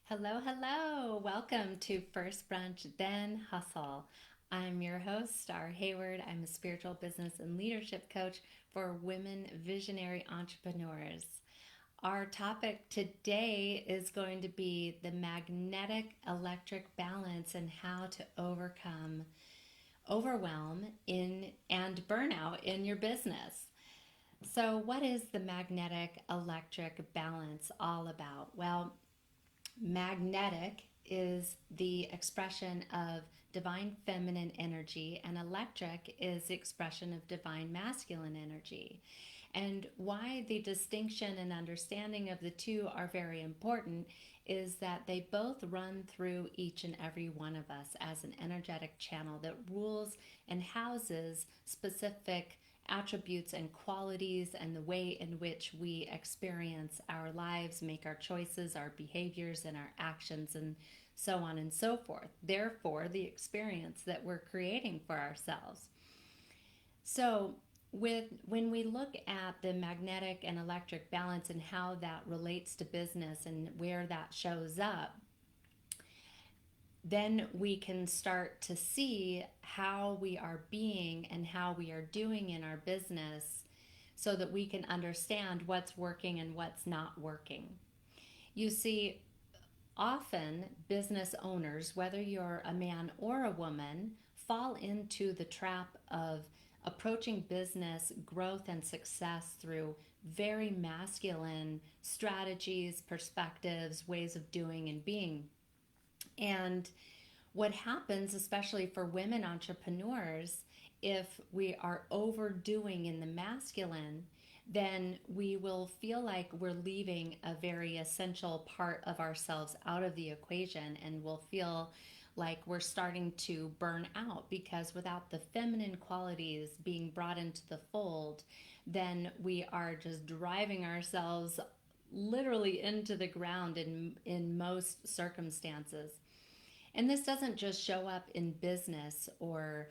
Hello, hello. Welcome to First Brunch Then Hustle. I'm your host, Star Hayward. I'm a spiritual business and leadership coach for women visionary entrepreneurs. Our topic today is going to be the magnetic electric balance and how to overcome overwhelm in and burnout in your business. So, what is the magnetic electric balance all about? Well, magnetic is the expression of divine feminine energy, and electric is the expression of divine masculine energy. And why the distinction and understanding of the two are very important is that they both run through each and every one of us as an energetic channel that rules and houses specific attributes and qualities and the way in which we experience our lives, make our choices, our behaviors, and our actions, and so on and so forth. Therefore, the experience that we're creating for ourselves. So, when we look at the magnetic and electric balance and how that relates to business and where that shows up, then we can start to see how we are being and how we are doing in our business so that we can understand what's working and what's not working. You see, often business owners, whether you're a man or a woman, fall into the trap of approaching business growth and success through very masculine strategies, perspectives, ways of doing and being. And what happens, especially for women entrepreneurs, if we are overdoing in the masculine, then we will feel like we're leaving a very essential part of ourselves out of the equation, and we'll feel like we're starting to burn out because without the feminine qualities being brought into the fold, then we are just driving ourselves literally into the ground in most circumstances. And this doesn't just show up in business or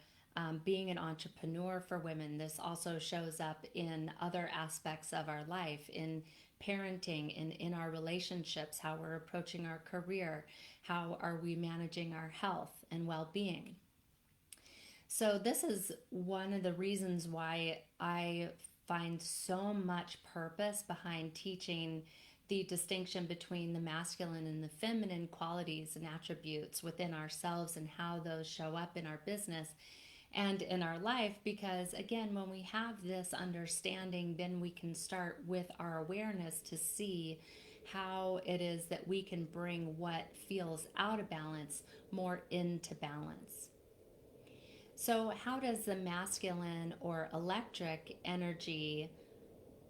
being an entrepreneur for women. This also shows up in other aspects of our life, in parenting, in our relationships, how we're approaching our career, how are we managing our health and well being. So, this is one of the reasons why I find so much purpose behind teaching the distinction between the masculine and the feminine qualities and attributes within ourselves and how those show up in our business and in our life. Because, again, when we have this understanding, then we can start with our awareness to see how it is that we can bring what feels out of balance more into balance. So, how does the masculine or electric energy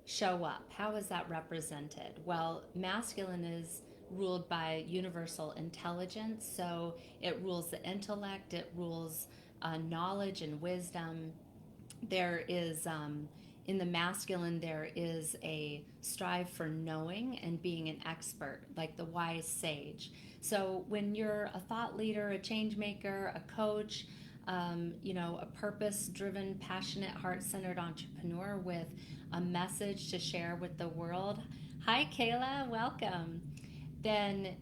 show up? How is that represented? Well, masculine is ruled by universal intelligence, so it rules the intellect, it rules knowledge and wisdom. There is, in the masculine, there is a strive for knowing and being an expert, like the wise sage. So when you're a thought leader, a change maker, a coach, a purpose driven, passionate, heart centered entrepreneur with a message to share with the world. Hi, Kayla, welcome. Then,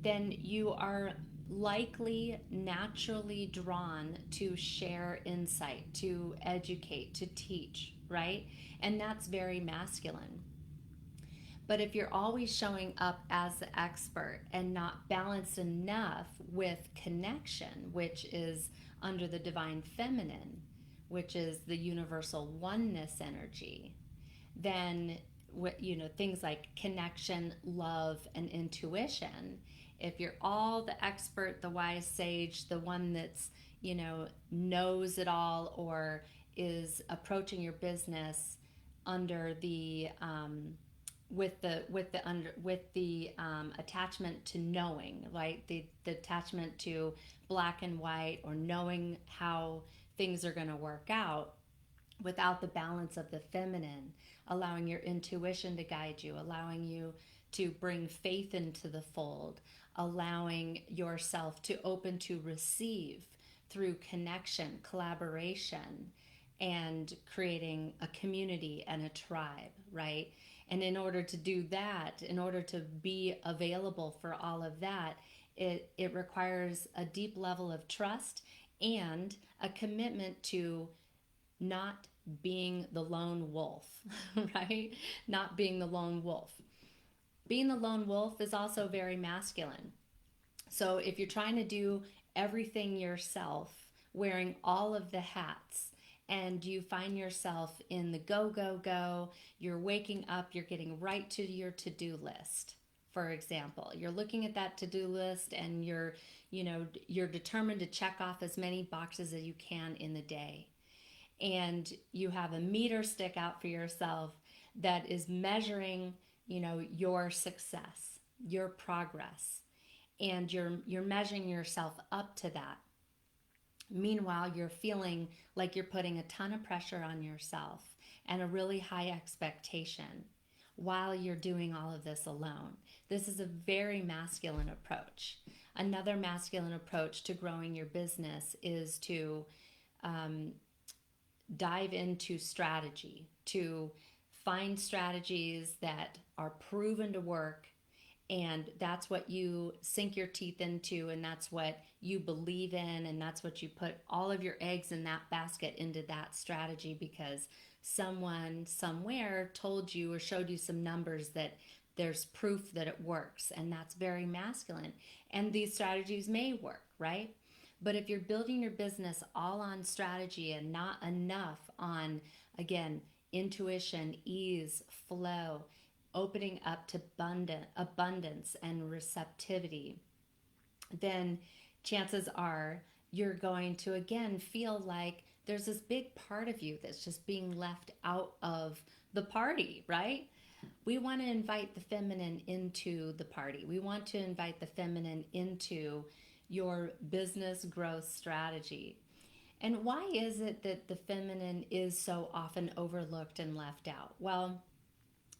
then you are likely naturally drawn to share insight, to educate, to teach, right? And that's very masculine. But if you're always showing up as the expert and not balanced enough with connection, which is under the divine feminine, which is the universal oneness energy, then things like connection, love, and intuition. If you're all the expert, the wise sage, the one that's knows it all, or is approaching your business under the attachment to knowing, like the attachment to black and white, or knowing how things are going to work out, without the balance of the feminine, allowing your intuition to guide you, allowing you to bring faith into the fold, allowing yourself to open to receive through connection, collaboration, and creating a community and a tribe, right? And in order to do that, in order to be available for all of that, it requires a deep level of trust and a commitment to not being the lone wolf, right? Not being the lone wolf. Being the lone wolf is also very masculine. So if you're trying to do everything yourself, wearing all of the hats, and you find yourself in the go, go, go, you're waking up, you're getting right to your to do list. For example, you're looking at that to do list and you're determined to check off as many boxes as you can in the day. And you have a meter stick out for yourself that is measuring, your success, your progress, and you're measuring yourself up to that. Meanwhile, you're feeling like you're putting a ton of pressure on yourself and a really high expectation while you're doing all of this alone. This is a very masculine approach. Another masculine approach to growing your business is to dive into strategy, to find strategies that are proven to work, and that's what you sink your teeth into, and that's what you believe in, and that's what you put all of your eggs in that basket, into that strategy, because someone somewhere told you or showed you some numbers that there's proof that it works, and that's very masculine. And these strategies may work, right? But if you're building your business all on strategy and not enough on, again, intuition, ease, flow, opening up to abundance and receptivity, then chances are you're going to, again, feel like there's this big part of you that's just being left out of the party, right? We want to invite the feminine into the party. We want to invite the feminine into your business growth strategy. And why is it that the feminine is so often overlooked and left out? Well,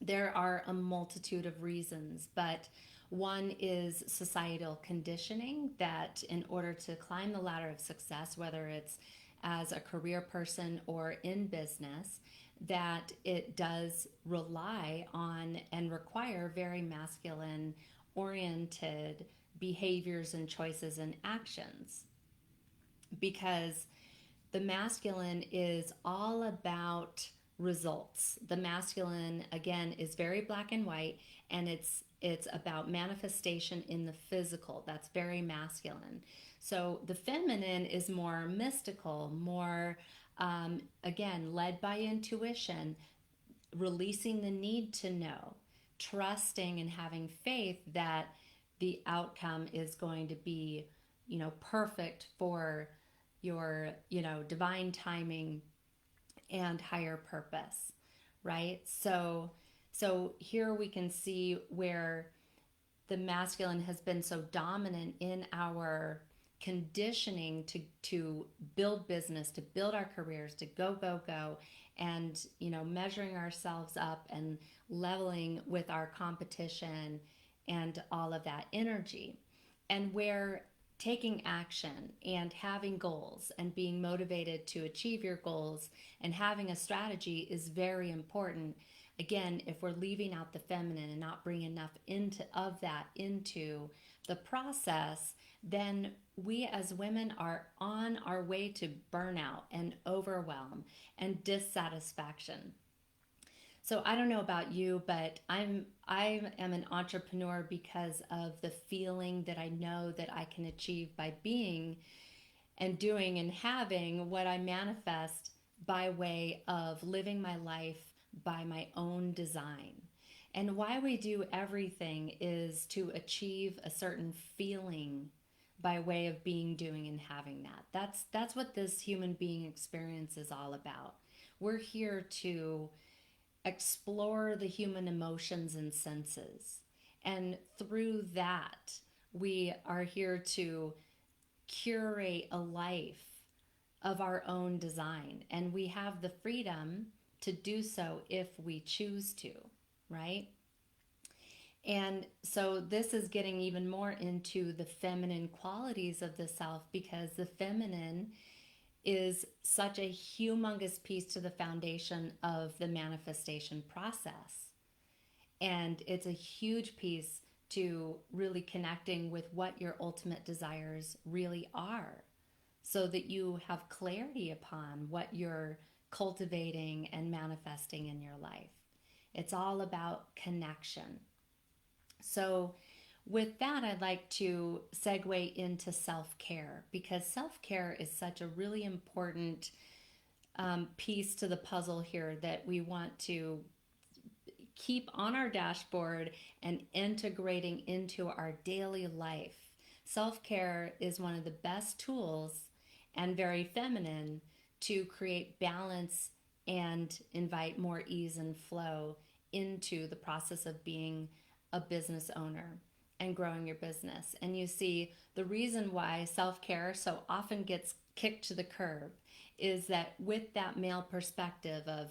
there are a multitude of reasons, but one is societal conditioning, that in order to climb the ladder of success, whether it's as a career person or in business, that it does rely on and require very masculine oriented behaviors and choices and actions, because the masculine is all about results. The masculine, again, is very black and white, and it's about manifestation in the physical. That's very masculine. So the feminine is more mystical, more again, led by intuition, releasing the need to know, trusting and having faith that the outcome is going to be, perfect for your, divine timing and higher purpose, right? So here we can see where the masculine has been so dominant in our conditioning to build business, to build our careers, to go, go, go, and, measuring ourselves up and leveling with our competition and all of that energy. And where taking action and having goals and being motivated to achieve your goals and having a strategy is very important. Again, if we're leaving out the feminine and not bringing enough of that into the process, then we as women are on our way to burnout and overwhelm and dissatisfaction. So I don't know about you, but I am an entrepreneur because of the feeling that I know that I can achieve by being and doing and having what I manifest by way of living my life by my own design. And why we do everything is to achieve a certain feeling by way of being, doing, and having that. That's what this human being experience is all about. We're here to explore the human emotions and senses. And through that, we are here to curate a life of our own design. And we have the freedom to do so if we choose to, right? And so this is getting even more into the feminine qualities of the self, because the feminine is such a humongous piece to the foundation of the manifestation process. And it's a huge piece to really connecting with what your ultimate desires really are, so that you have clarity upon what you're cultivating and manifesting in your life. It's all about connection. So, with that, I'd like to segue into self care, because self care is such a really important piece to the puzzle here that we want to keep on our dashboard and integrating into our daily life. Self care is one of the best tools and very feminine to create balance and invite more ease and flow into the process of being a business owner and growing your business. And you see, the reason why self care so often gets kicked to the curb is that with that male perspective of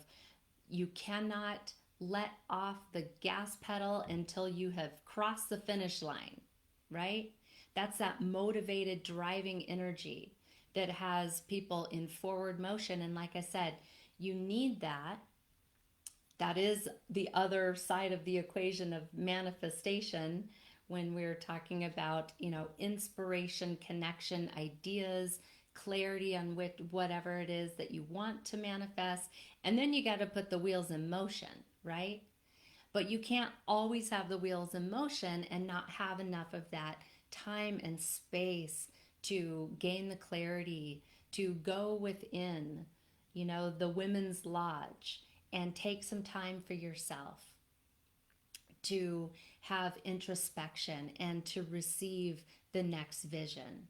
you cannot let off the gas pedal until you have crossed the finish line, right? That's that motivated driving energy that has people in forward motion. And like I said, you need that. That is the other side of the equation of manifestation when we're talking about, inspiration, connection, ideas, clarity on whatever it is that you want to manifest. And then you got to put the wheels in motion, right? But you can't always have the wheels in motion and not have enough of that time and space to gain the clarity, to go within, the women's lodge and take some time for yourself, to have introspection and to receive the next vision,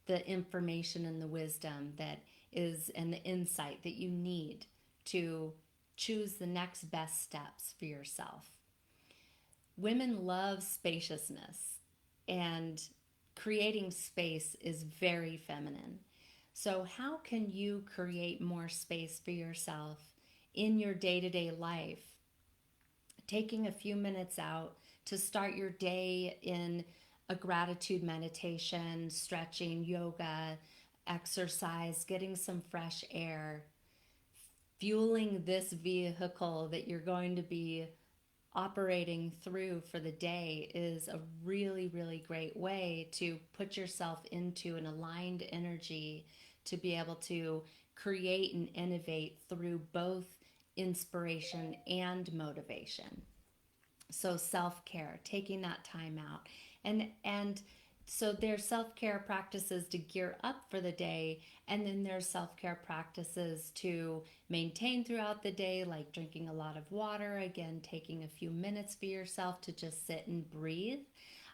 the information and the wisdom that is, and the insight that you need to choose the next best steps for yourself. Women love spaciousness, and creating space is very feminine. So, how can you create more space for yourself in your day to day life? Taking a few minutes out to start your day in a gratitude meditation, stretching, yoga, exercise, getting some fresh air, fueling this vehicle that you're going to be operating through for the day is a really, really great way to put yourself into an aligned energy to be able to create and innovate through both inspiration and motivation. So self-care, taking that time out. And so there's self-care practices to gear up for the day, and then there's self-care practices to maintain throughout the day, like drinking a lot of water, again, taking a few minutes for yourself to just sit and breathe.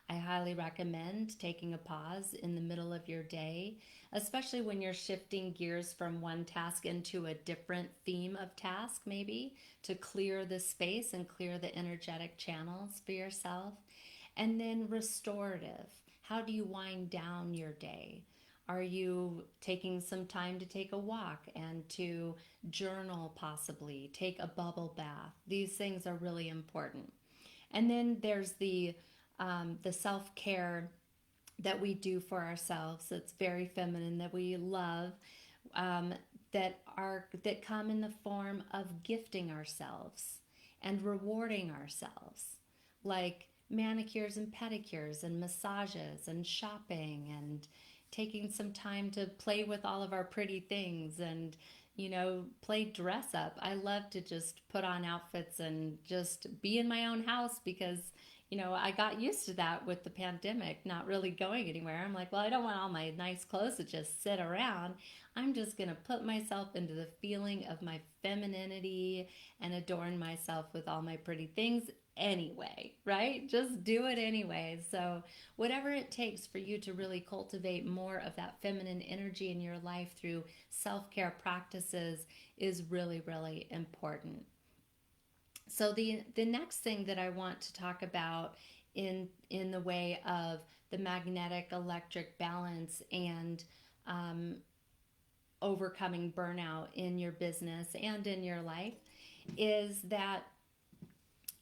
I highly recommend taking a pause in the middle of your day, especially when you're shifting gears from one task into a different theme of task, maybe to clear the space and clear the energetic channels for yourself. And then restorative. How do you wind down your day? Are you taking some time to take a walk and to journal, possibly take a bubble bath? These things are really important. And then there's the self-care that we do for ourselves. That's very feminine, that we love, that come in the form of gifting ourselves and rewarding ourselves, like manicures and pedicures and massages and shopping and taking some time to play with all of our pretty things and play dress up. I love to just put on outfits and just be in my own house because I got used to that with the pandemic, not really going anywhere. I'm like, well, I don't want all my nice clothes to just sit around. I'm just going to put myself into the feeling of my femininity and adorn myself with all my pretty things anyway, right? Just do it anyway. So whatever it takes for you to really cultivate more of that feminine energy in your life through self-care practices is really, really important. So the next thing that I want to talk about in the way of the magnetic electric balance and overcoming burnout in your business and in your life is that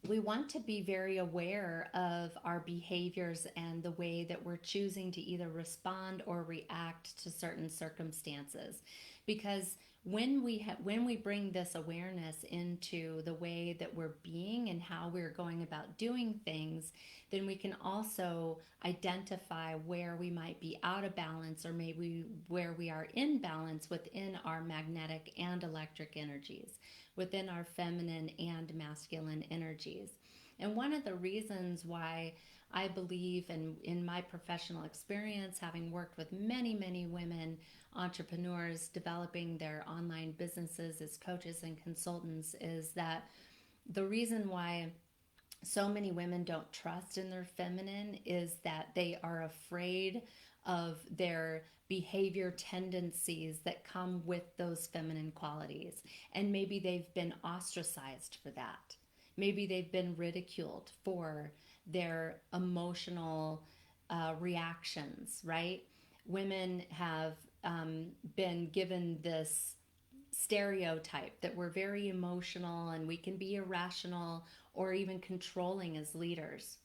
we want to be very aware of our behaviors and the way that we're choosing to either respond or react to certain circumstances. Because when we bring this awareness into the way that we're being and how we're going about doing things, then we can also identify where we might be out of balance, or maybe where we are in balance within our magnetic and electric energies, within our feminine and masculine energies. And one of the reasons why I believe, and in my professional experience, having worked with many, many women entrepreneurs developing their online businesses as coaches and consultants, is that the reason why so many women don't trust in their feminine is that they are afraid of their behavior tendencies that come with those feminine qualities. And maybe they've been ostracized for that. Maybe they've been ridiculed for their emotional reactions, right? Women have been given this stereotype that we're very emotional and we can be irrational or even controlling as leaders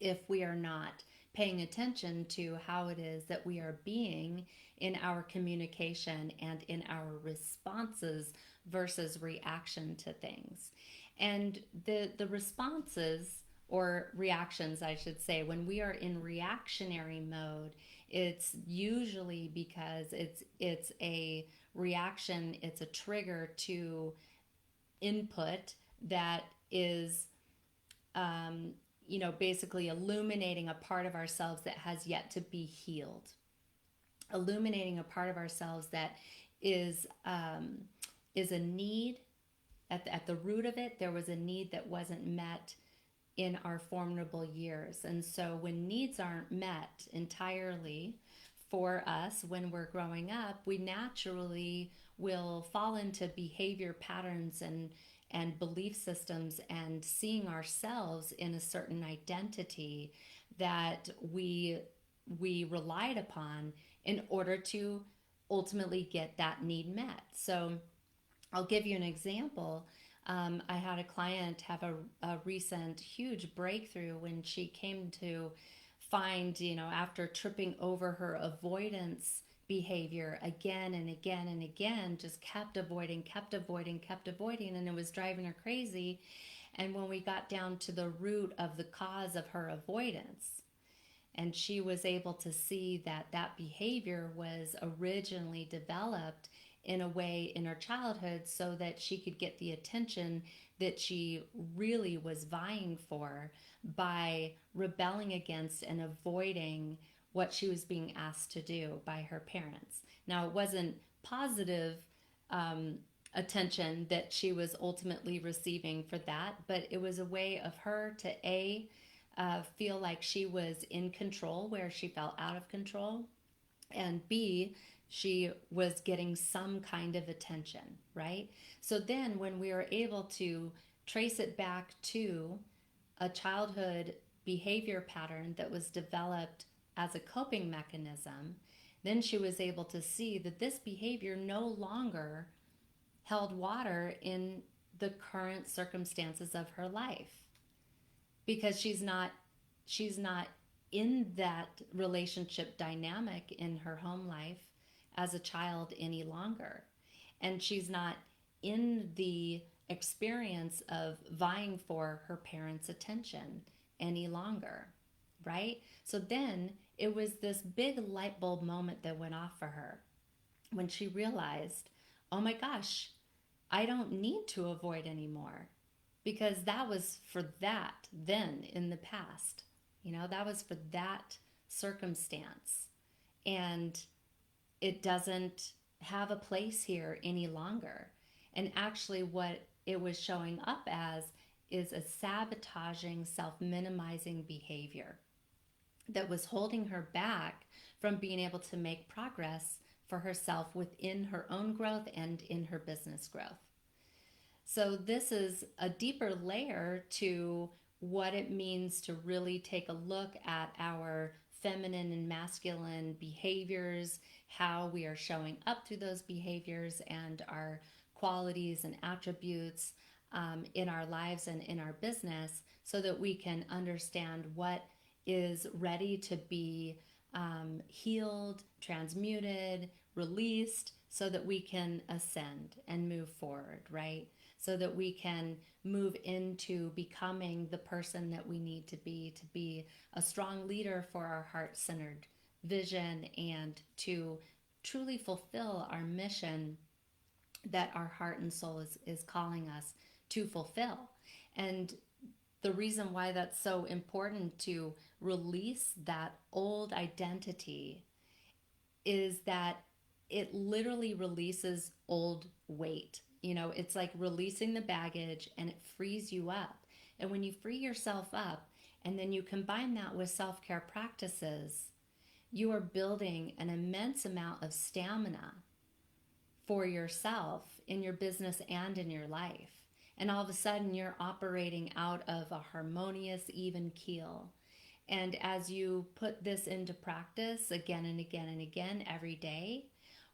if we are not paying attention to how it is that we are being in our communication and in our responses versus reaction to things. And the responses, or reactions I should say, when we are in reactionary mode, it's usually because it's a reaction, it's a trigger to input that is basically illuminating a part of ourselves that has yet to be healed, illuminating a part of ourselves that is a need. At the root of it, there was a need that wasn't met in our formidable years. And so when needs aren't met entirely for us when we're growing up, we naturally will fall into behavior patterns and belief systems and seeing ourselves in a certain identity that we relied upon in order to ultimately get that need met. So I'll give you an example. I had a client have a recent huge breakthrough when she came to find, after tripping over her avoidance behavior again and again and again, just kept avoiding, and it was driving her crazy. And when we got down to the root of the cause of her avoidance, and she was able to see that that behavior was originally developed in a way in her childhood so that she could get the attention that she really was vying for by rebelling against and avoiding what she was being asked to do by her parents. Now, it wasn't positive attention that she was ultimately receiving for that, but it was a way of her to feel like she was in control where she felt out of control, and B, she was getting some kind of attention, right? So then when we were able to trace it back to a childhood behavior pattern that was developed as a coping mechanism, then she was able to see that this behavior no longer held water in the current circumstances of her life, because she's not in that relationship dynamic in her home life as a child any longer. And she's not in the experience of vying for her parents' attention any longer, right? So then it was this big light bulb moment that went off for her when she realized, oh my gosh, I don't need to avoid anymore, because that was for that then in the past. That was for that circumstance. And it doesn't have a place here any longer. And actually what it was showing up as is a sabotaging, self-minimizing behavior that was holding her back from being able to make progress for herself within her own growth and in her business growth. So this is a deeper layer to what it means to really take a look at our feminine and masculine behaviors, how we are showing up through those behaviors, and our qualities and attributes, in our lives and in our business, so that we can understand what is ready to be healed, transmuted, released, so that we can ascend and move forward, right? So that we can move into becoming the person that we need to be a strong leader for our heart centered vision, and to truly fulfill our mission that our heart and soul is calling us to fulfill. And the reason why that's so important to release that old identity is that it literally releases old weight. You know, it's like releasing the baggage, and it frees you up. And when you free yourself up and then you combine that with self care practices, you are building an immense amount of stamina for yourself in your business and in your life. And all of a sudden, you're operating out of a harmonious, even keel. And as you put this into practice again and again and again every day,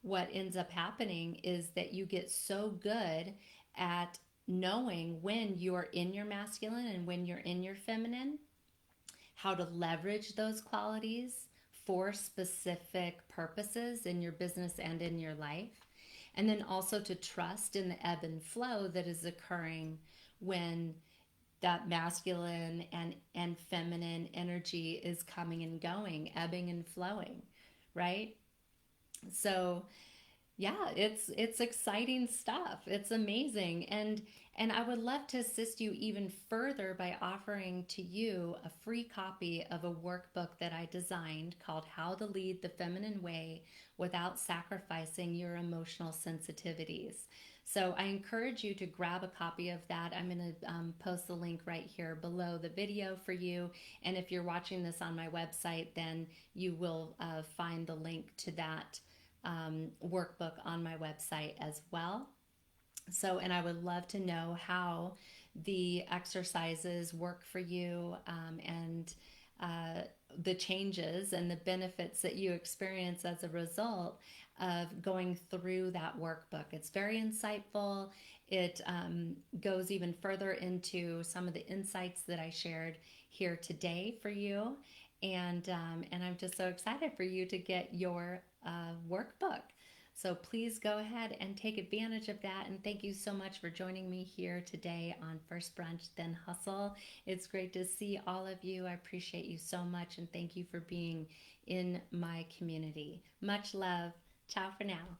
what ends up happening is that you get so good at knowing when you're in your masculine and when you're in your feminine, how to leverage those qualities for specific purposes in your business and in your life. And then also to trust in the ebb and flow that is occurring when that masculine and feminine energy is coming and going, ebbing and flowing, right? So yeah, it's exciting stuff. It's amazing. And I would love to assist you even further by offering to you a free copy of a workbook that I designed called How to Lead the Feminine Way Without Sacrificing Your Emotional Sensitivities. So I encourage you to grab a copy of that. I'm going to post the link right here below the video for you. And if you're watching this on my website, then you will find the link to that workbook on my website as well. So, and I would love to know how the exercises work for you, and the changes and the benefits that you experience as a result of going through that workbook. It's very insightful. It goes even further into some of the insights that I shared here today for you. And I'm just so excited for you to get your workbook. So please go ahead and take advantage of that. And thank you so much for joining me here today on First Brunch Then Hustle. It's great to see all of you. I appreciate you so much, and thank you for being in my community. Much love. Ciao for now.